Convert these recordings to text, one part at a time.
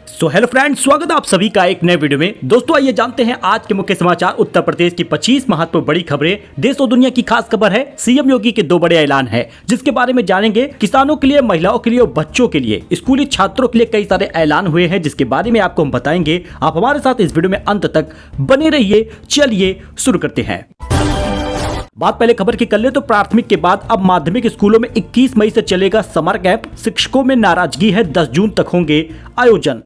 So hello friends, स्वागत है आप सभी का एक नए वीडियो में। दोस्तों आइए जानते हैं आज के मुख्य समाचार। उत्तर प्रदेश की 25 महत्वपूर्ण बड़ी खबरें। देश और दुनिया की खास खबर है, सीएम योगी के 2 बड़े ऐलान हैं, जिसके बारे में जानेंगे। किसानों के लिए, महिलाओं के लिए और बच्चों के लिए, स्कूली छात्रों के लिए कई सारे ऐलान हुए हैं, जिसके बारे में आपको हम बताएंगे। आप हमारे साथ इस वीडियो में अंत तक बने रहिए। चलिए शुरू करते हैं। बात पहले खबर की कर ले तो प्राथमिक के बाद अब माध्यमिक स्कूलों में 21 मई से चलेगा समर कैंप। शिक्षकों में नाराजगी है, 10 जून तक होंगे आयोजन।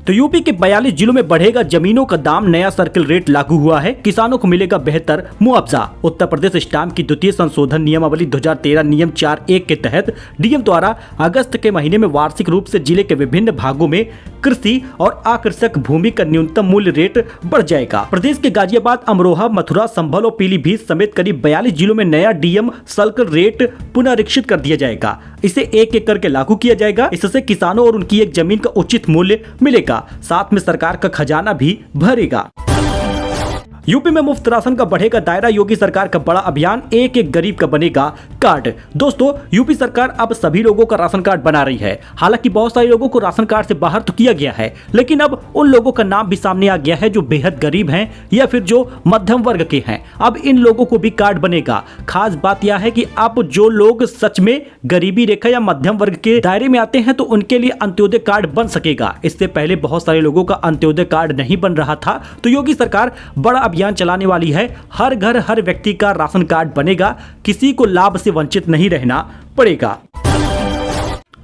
तो यूपी के 42 जिलों में बढ़ेगा जमीनों का दाम, नया सर्किल रेट लागू हुआ है, किसानों को मिलेगा बेहतर मुआवजा। उत्तर प्रदेश स्टाम्प की द्वितीय संशोधन नियमावली 2013 नियम 4(1) के तहत डीएम द्वारा अगस्त के महीने में वार्षिक रूप से जिले के विभिन्न भागों में कृषि और आकृषक भूमि का न्यूनतम मूल्य रेट बढ़ जाएगा। प्रदेश के गाजियाबाद, अमरोहा, मथुरा, संभल और पीलीभीत समेत करीब 42 जिलों में नया डीएम सर्किल रेट पुनरीक्षित कर दिया जाएगा। इसे एक करके लागू किया जाएगा। इससे किसानों और उनकी एक जमीन का उचित मूल्य मिलेगा, साथ में सरकार का खजाना भी भरेगा। यूपी में मुफ्त राशन का बढ़ेगा दायरा, योगी सरकार का बड़ा अभियान, एक एक गरीब का बनेगा कार्ड। दोस्तों यूपी सरकार अब सभी लोगों का राशन कार्ड बना रही है। हालांकि बहुत सारे लोगों को राशन कार्ड से बाहर तो किया गया है, लेकिन अब उन लोगों का नाम भी सामने आ गया है जो बेहद गरीब हैं या फिर जो मध्यम वर्ग के हैं। अब इन लोगों को भी कार्ड बनेगा। खास बात यह है कि अब जो लोग सच में गरीबी रेखा या मध्यम वर्ग के दायरे में आते हैं तो उनके लिए अंत्योदय कार्ड बन सकेगा। इससे पहले बहुत सारे लोगों का अंत्योदय कार्ड नहीं बन रहा था, तो योगी सरकार बड़ा अभियान चलाने वाली है। हर घर हर व्यक्ति का राशन कार्ड बनेगा, किसी को लाभ से वंचित नहीं रहना पड़ेगा।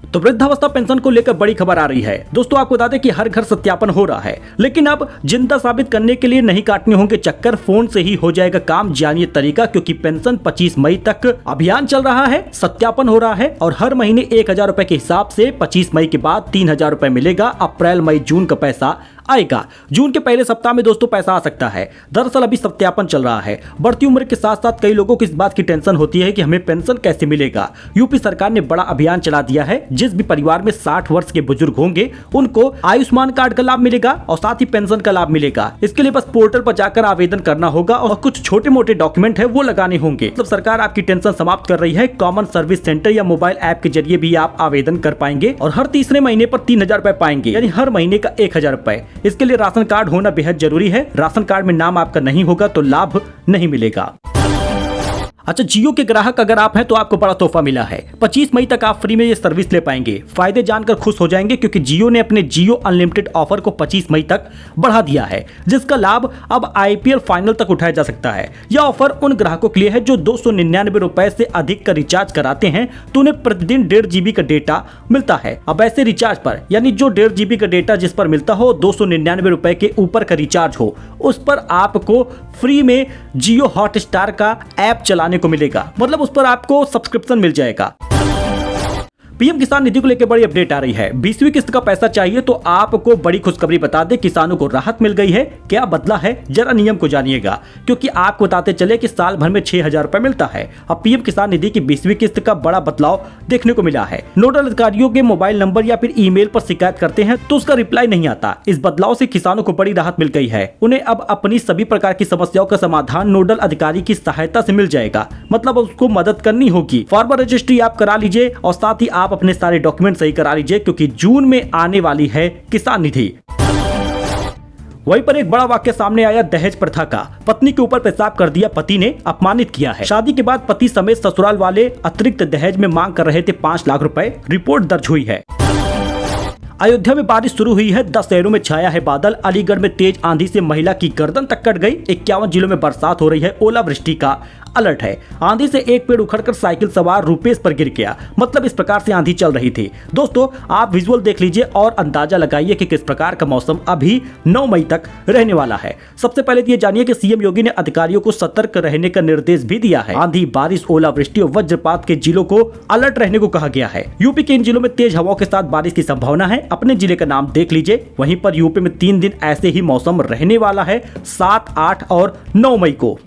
तो वृद्धावस्था पेंशन को लेकर बड़ी खबर आ रही है। दोस्तों आपको बता दें कि हर घर सत्यापन हो रहा है, लेकिन अब जिंदा साबित करने के लिए नहीं काटने होंगे चक्कर, फोन से ही हो जाएगा काम। जानिए तरीका, क्योंकि पेंशन 25 मई तक अभियान चल रहा है, सत्यापन हो रहा है और हर महीने 1000 रुपए के हिसाब से 25 मई के बाद 3000 रुपए मिलेगा। अप्रैल, मई, जून का पैसा आएगा। जून के पहले सप्ताह में दोस्तों पैसा आ सकता है। दरअसल अभी सत्यापन चल रहा है। बढ़ती उम्र के साथ साथ कई लोगों को इस बात की टेंशन होती है कि हमें पेंशन कैसे मिलेगा। यूपी सरकार ने बड़ा अभियान चला दिया है। जिस भी परिवार में 60 वर्ष के बुजुर्ग होंगे उनको आयुष्मान कार्ड का लाभ मिलेगा और साथ ही पेंशन का लाभ मिलेगा। इसके लिए बस पोर्टल पर जाकर आवेदन करना होगा और कुछ छोटे मोटे डॉक्यूमेंट है वो लगाने होंगे। मतलब सरकार आपकी टेंशन समाप्त कर रही है। कॉमन सर्विस सेंटर या मोबाइल ऐप के जरिए भी आप आवेदन कर पाएंगे और हर तीसरे महीने पर 3000 रुपए पाएंगे, यानी हर महीने का 1000 रुपए। इसके लिए राशन कार्ड होना बेहद जरूरी है। राशन कार्ड में नाम आपका नहीं होगा तो लाभ नहीं मिलेगा। अच्छा, जियो के ग्राहक अगर आप हैं तो आपको बड़ा तोहफा मिला है। 25 मई तक आप फ्री में ये सर्विस ले पाएंगे। फायदे जानकर खुश हो जाएंगे, क्योंकि जियो ने अपने जियो अनलिमिटेड ऑफर को 25 मई तक बढ़ा दिया है, जिसका लाभ अब आईपीएल फाइनल तक उठाया जा सकता है। यह ऑफर उन ग्राहकों के लिए है जो 299 रुपए से अधिक का रिचार्ज कराते हैं, तो उन्हें प्रतिदिन 1.5 GB का डेटा मिलता है। अब ऐसे रिचार्ज पर, यानी जो 1.5 GB का डेटा जिस पर मिलता हो, 299 रुपए के ऊपर का रिचार्ज हो, उस पर आपको फ्री में जियो हॉटस्टार का ऐप चलाने को मिलेगा। मतलब उस पर आपको सब्सक्रिप्शन मिल जाएगा। पीएम किसान निधि को लेकर बड़ी अपडेट आ रही है। 20वीं किस्त का पैसा चाहिए तो आपको बड़ी खुशखबरी बता दे, किसानों को राहत मिल गई है। क्या बदला है, जरा नियम को जानिएगा, क्योंकि आपको बताते चले कि साल भर में 6000 रुपए मिलता है। अब पीएम किसान निधि की 20वीं किस्त का बड़ा बदलाव देखने को मिला है। नोडल अधिकारियों के मोबाइल नंबर या फिर ईमेल पर शिकायत करते हैं तो उसका रिप्लाई नहीं आता। इस बदलाव से किसानों को बड़ी राहत मिल गई है। उन्हें अब अपनी सभी प्रकार की समस्याओं का समाधान नोडल अधिकारी की सहायता से मिल जाएगा। मतलब उसको मदद करनी होगी। फार्मर रजिस्ट्री आप करा लीजिए और साथ ही आप अपने सारे डॉक्यूमेंट सही करा लीजिए, क्योंकि जून में आने वाली है किसान निधि। वहीं पर एक बड़ा वाक्य सामने आया दहेज प्रथा का। पत्नी के ऊपर पेशाब कर दिया पति ने, अपमानित किया है। शादी के बाद पति समेत ससुराल वाले अतिरिक्त दहेज में मांग कर रहे थे 5 लाख रुपए। रिपोर्ट दर्ज हुई है। अयोध्या में बारिश शुरू हुई है, 10 शहरों में छाया है बादल। अलीगढ़ में तेज आंधी से महिला की गर्दन तक कट गई। 51 जिलों में बरसात हो रही है, ओलावृष्टि का अलर्ट है। आंधी से एक पेड़ उखड़कर साइकिल सवार रुपेश पर गिर गया। मतलब इस प्रकार से आंधी चल रही थी। दोस्तों आप विजुअल देख लीजिए और अंदाजा लगाइए कि किस प्रकार का मौसम अभी 9 मई तक रहने वाला है। सबसे पहले ये जानिए कि सीएम योगी ने अधिकारियों को सतर्क रहने का निर्देश भी दिया है। आंधी, बारिश, ओलावृष्टि और वज्रपात के जिलों को अलर्ट रहने को कहा गया है। यूपी के इन जिलों में तेज हवाओं के साथ बारिश की संभावना है। अपने जिले का नाम देख लीजिए। वहीं पर यूपी में 3 दिन ऐसे ही मौसम रहने वाला है, 7, 8 और 9 मई को।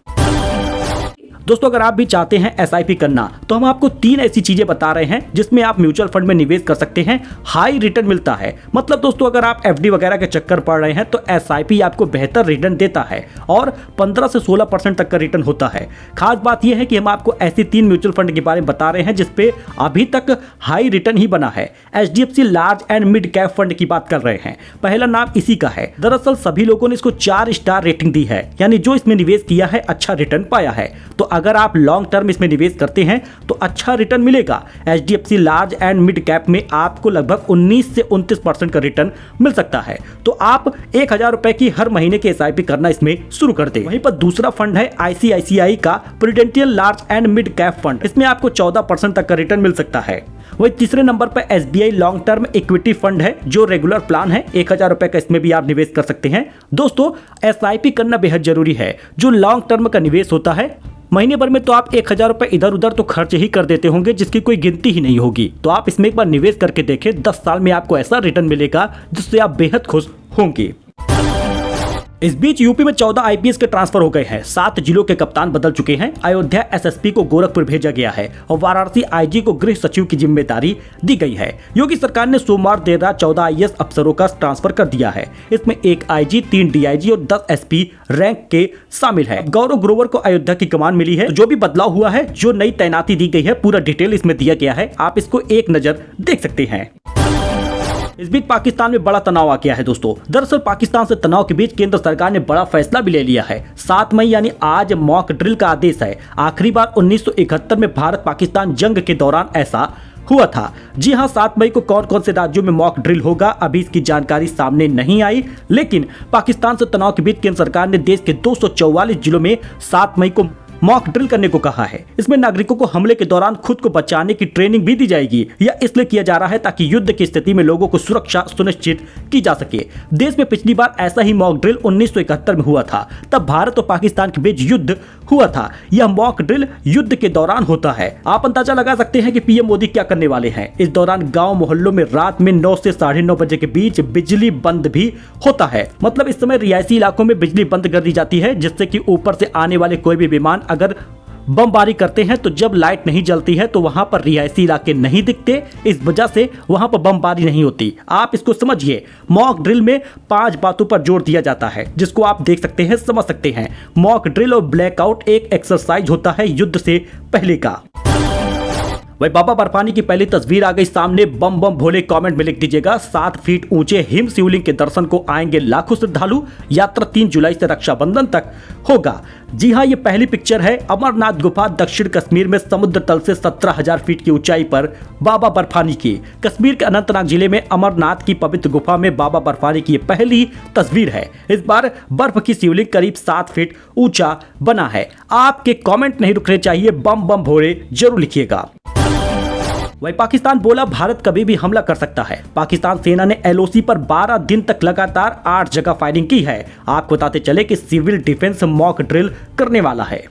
दोस्तों अगर आप भी चाहते हैं SIP करना तो हम आपको 3 ऐसी चीजें बता रहे हैं जिसमें आप म्यूचुअल फंड में निवेश कर सकते हैं, हाई रिटर्न मिलता है। मतलब दोस्तों अगर आप FD वगैरह के चक्कर पड़ रहे हैं तो SIP आपको बेहतर रिटर्न देता है और 15 से 16% तक का रिटर्न होता है। खास बात यह है कि हम आपको ऐसे 3 म्यूचुअल फंड के बारे में बता रहे हैं जिसपे अभी तक हाई रिटर्न ही बना है। HDFC large and mid cap fund की बात कर रहे हैं, पहला नाम इसी का है। दरअसल सभी लोगों ने इसको 4 स्टार रेटिंग दी है, यानी जो इसमें निवेश किया है अच्छा रिटर्न पाया है। तो अगर आप लॉन्ग टर्म इसमें निवेश करते हैं तो अच्छा रिटर्न मिलेगा। HDFC large and mid cap में आपको लगभग 19 से 29% का रिटर्न मिल सकता है। तो आप 1000 रुपए की हर महीने की SIP करना इसमें शुरू कर दें। वहीं पर दूसरा फंड है ICICI का prudential large and mid cap fund, इसमें आपको 14% तक का रिटर्न मिल सकता है। वही तीसरे नंबर पर SBI long term equity fund है जो रेगुलर प्लान है, 1000 रुपए का इसमें भी आप निवेश कर सकते हैं। दोस्तों SIP करना बेहद जरूरी है। जो लॉन्ग टर्म का निवेश होता है महीने भर में तो आप 1000 रुपए इधर उधर तो खर्च ही कर देते होंगे जिसकी कोई गिनती ही नहीं होगी। तो आप इसमें एक बार निवेश करके देखें, 10 साल में आपको ऐसा रिटर्न मिलेगा जिससे आप बेहद खुश होंगे। इस बीच यूपी में 14 IPS के ट्रांसफर हो गए हैं, 7 जिलों के कप्तान बदल चुके हैं। अयोध्या SSP को गोरखपुर भेजा गया है और वाराणसी IG को गृह सचिव की जिम्मेदारी दी गई है। योगी सरकार ने सोमवार देर रात 14 IAS अफसरों का ट्रांसफर कर दिया है। इसमें 1 IG, 3 DIG और 10 SP रैंक के शामिल है। गौरव ग्रोवर को अयोध्या की कमान मिली है। तो जो भी बदलाव हुआ है, जो नई तैनाती दी गई है, पूरा डिटेल इसमें दिया गया है, आप इसको एक नजर देख सकते हैं। इस बीच पाकिस्तान में बड़ा तनाव आ गया है दोस्तों। दरअसल पाकिस्तान से तनाव के बीच केंद्र सरकार ने बड़ा फैसला भी ले लिया है। 7 मई यानी आज मॉक ड्रिल का आदेश है। आखिरी बार 1971 में भारत पाकिस्तान जंग के दौरान ऐसा हुआ था। जी हां, 7 मई को कौन कौन से राज्यों में मॉक ड्रिल होगा अभी इसकी जानकारी सामने नहीं आई, लेकिन पाकिस्तान से तनाव के बीच केंद्र सरकार ने देश के 244 जिलों में 7 मई को मॉक ड्रिल करने को कहा है। इसमें नागरिकों को हमले के दौरान खुद को बचाने की ट्रेनिंग भी दी जाएगी। यह इसलिए किया जा रहा है ताकि युद्ध की स्थिति में लोगों को सुरक्षा सुनिश्चित की जा सके। देश में पिछली बार ऐसा ही मॉक ड्रिल 1971 में हुआ था। तब भारत और पाकिस्तान के बीच युद्ध हुआ था। यह मॉक ड्रिल युद्ध के दौरान होता है। आप अंदाजा लगा सकते हैं कि PM मोदी क्या करने वाले हैं। इस दौरान गाँव मोहल्लों में रात में 9 से 9:30 बजे के बीच बिजली बंद भी होता है। मतलब इस समय रिहायशी इलाकों में बिजली बंद कर दी जाती है, जिससे कि ऊपर से आने वाले कोई भी विमान अगर बमबारी करते हैं तो जब लाइट नहीं जलती है तो वहां पर रिहायशी इलाके नहीं दिखते, इस वजह से वहां पर बमबारी नहीं होती। आप इसको समझिए। मॉक ड्रिल में 5 बातों पर जोर दिया जाता है जिसको आप देख सकते हैं, समझ सकते हैं। मॉक ड्रिल और ब्लैकआउट एक एक्सरसाइज होता है युद्ध से पहले का। वही बाबा बर्फानी की पहली तस्वीर आ गई सामने। बम बम भोले कमेंट में लिख दीजिएगा। 7 फीट ऊंचे हिम शिवलिंग के दर्शन को आएंगे लाखों श्रद्धालु। यात्रा 3 जुलाई से रक्षाबंधन तक होगा। जी हां, ये पहली पिक्चर है। अमरनाथ गुफा दक्षिण कश्मीर में समुद्र तल से 17,000 फीट की ऊंचाई पर बाबा बर्फानी की। कश्मीर के अनंतनाग जिले में अमरनाथ की पवित्र गुफा में बाबा बर्फानी की पहली तस्वीर है। इस बार बर्फ की शिवलिंग करीब 7 फीट ऊंचा बना है। आपके कमेंट नहीं रुकने चाहिए, बम बम भोले जरूर लिखिएगा। वही पाकिस्तान बोला भारत कभी भी हमला कर सकता है। पाकिस्तान सेना ने LOC पर 12 दिन तक लगातार 8 जगह फायरिंग की है। आपको बताते चले कि सिविल डिफेंस मॉक ड्रिल करने वाला है।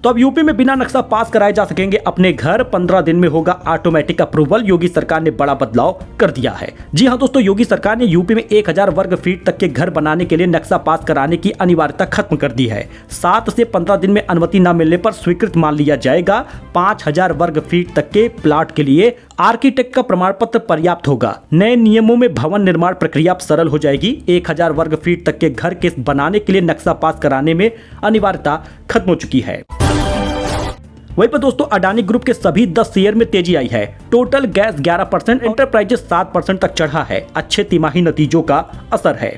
तो अब यूपी में बिना नक्शा पास कराए जा सकेंगे अपने घर। 15 दिन में होगा ऑटोमेटिक अप्रूवल। योगी सरकार ने बड़ा बदलाव कर दिया है। जी हां दोस्तों, योगी सरकार ने यूपी में 1000 वर्ग फीट तक के घर बनाने के लिए नक्शा पास कराने की अनिवार्यता खत्म कर दी है। 7 से 15 दिन में अनुमति न मिलने पर स्वीकृत मान लिया जाएगा। 5000 वर्ग फीट तक के प्लाट के लिए आर्किटेक्ट का प्रमाण पत्र पर्याप्त होगा। नए नियमों में भवन निर्माण प्रक्रिया सरल हो जाएगी। 1000 वर्ग फीट तक के घर के बनाने के लिए नक्शा पास कराने में अनिवार्यता खत्म हो चुकी है। वहीं पर दोस्तों अडानी ग्रुप के सभी 10 शेयर में तेजी आई है। टोटल गैस 11%, एंटरप्राइजेस 7% तक चढ़ा है। अच्छे तिमाही नतीजों का असर है।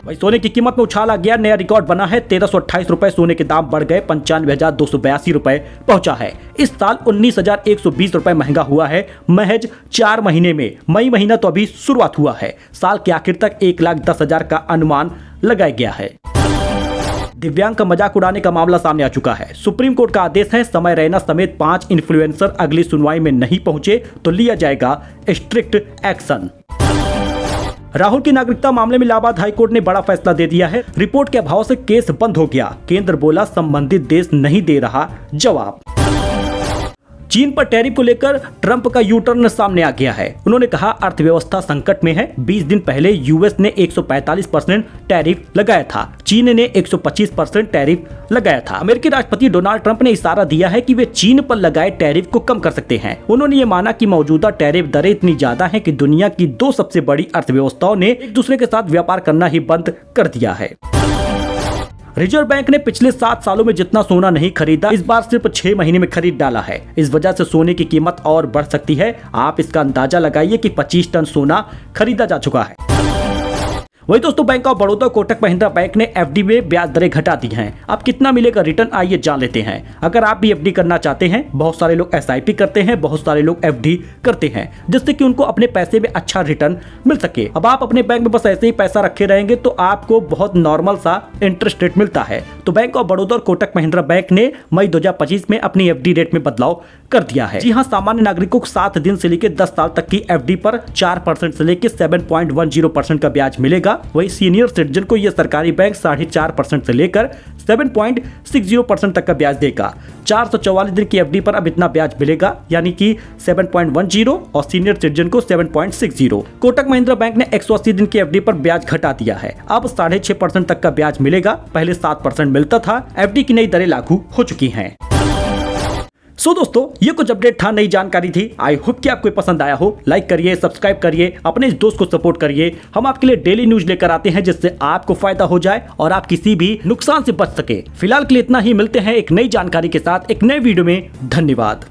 वही सोने की कीमत में उछाल आ गया। नया रिकॉर्ड बना है। 1328 रुपए सोने के दाम बढ़ गए, 95,282 रुपए पहुंचा है। इस साल 19,120 रुपए महंगा हुआ है महज 4 महीने में। मई महीना तो अभी शुरुआत हुआ है। साल के आखिर तक 1,10,000 का अनुमान लगाया गया है। दिव्यांग का मजाक उड़ाने का मामला सामने आ चुका है। सुप्रीम कोर्ट का आदेश है, समय रैना समेत 5 इन्फ्लुएंसर अगली सुनवाई में नहीं पहुंचे तो लिया जाएगा स्ट्रिक्ट एक्शन। राहुल की नागरिकता मामले में इलाहाबाद हाईकोर्ट ने बड़ा फैसला दे दिया है। रिपोर्ट के अभाव से केस बंद हो गया। केंद्र बोला संबंधित देश नहीं दे रहा जवाब। चीन पर टैरिफ को लेकर ट्रंप का यू टर्न सामने आ गया है। उन्होंने कहा अर्थव्यवस्था संकट में है। 20 दिन पहले यूएस ने 145% टैरिफ लगाया था, चीन ने 125% टैरिफ लगाया था। अमेरिकी राष्ट्रपति डोनाल्ड ट्रंप ने इशारा दिया है कि वे चीन पर लगाए टैरिफ को कम कर सकते हैं। उन्होंने ये माना कि मौजूदा टैरिफ दरें इतनी ज्यादा हैं कि दुनिया की 2 सबसे बड़ी अर्थव्यवस्थाओं ने एक दूसरे के साथ व्यापार करना ही बंद कर दिया है। रिजर्व बैंक ने पिछले 7 सालों में जितना सोना नहीं खरीदा, इस बार सिर्फ 6 महीने में खरीद डाला है। इस वजह से सोने की कीमत और बढ़ सकती है। आप इसका अंदाजा लगाइए कि 25 टन सोना खरीदा जा चुका है। वही दोस्तों, bank of Baroda Kotak Mahindra bank ने एफडी में ब्याज दरें घटा दी हैं। अब कितना मिलेगा रिटर्न, आइए जान लेते हैं। अगर आप भी एफडी करना चाहते हैं, बहुत सारे लोग एसआईपी करते हैं, बहुत सारे लोग एफडी करते हैं, जिससे कि उनको अपने पैसे में अच्छा रिटर्न मिल सके। अब आप अपने बैंक में बस ऐसे ही पैसा रखे रहेंगे तो आपको बहुत नॉर्मल सा इंटरेस्ट रेट मिलता है। तो बैंक ऑफ बड़ौदा और कोटक महिंद्रा बैंक ने मई 2025 में अपनी एफडी रेट में बदलाव कर दिया है। जी हाँ, सामान्य नागरिकों को 7 दिन से लेकर 10 साल तक की एफडी पर 4% से लेकर 7.10% का ब्याज मिलेगा। वही सीनियर सिटीजन को यह सरकारी बैंक 4.5% से लेकर 7.60% तक का ब्याज देगा। 444 दिन की एफडी पर अब इतना ब्याज मिलेगा, यानी कि 7.10 और सीनियर सिटीजन को 7.60। कोटक महिंद्रा बैंक ने 180 दिन की एफडी पर ब्याज घटा दिया है। अब 6.5% तक का ब्याज मिलेगा, पहले 7% मिलता था। एफडी की नई दरें लागू हो चुकी हैं। सो दोस्तों, ये कुछ अपडेट था, नई जानकारी थी। आई होप कि आपको पसंद आया हो। लाइक करिए, सब्सक्राइब करिए, अपने इस दोस्त को सपोर्ट करिए। हम आपके लिए डेली न्यूज लेकर आते हैं जिससे आपको फायदा हो जाए और आप किसी भी नुकसान से बच सके। फिलहाल के लिए इतना ही, मिलते हैं एक नई जानकारी के साथ एक नए वीडियो में। धन्यवाद।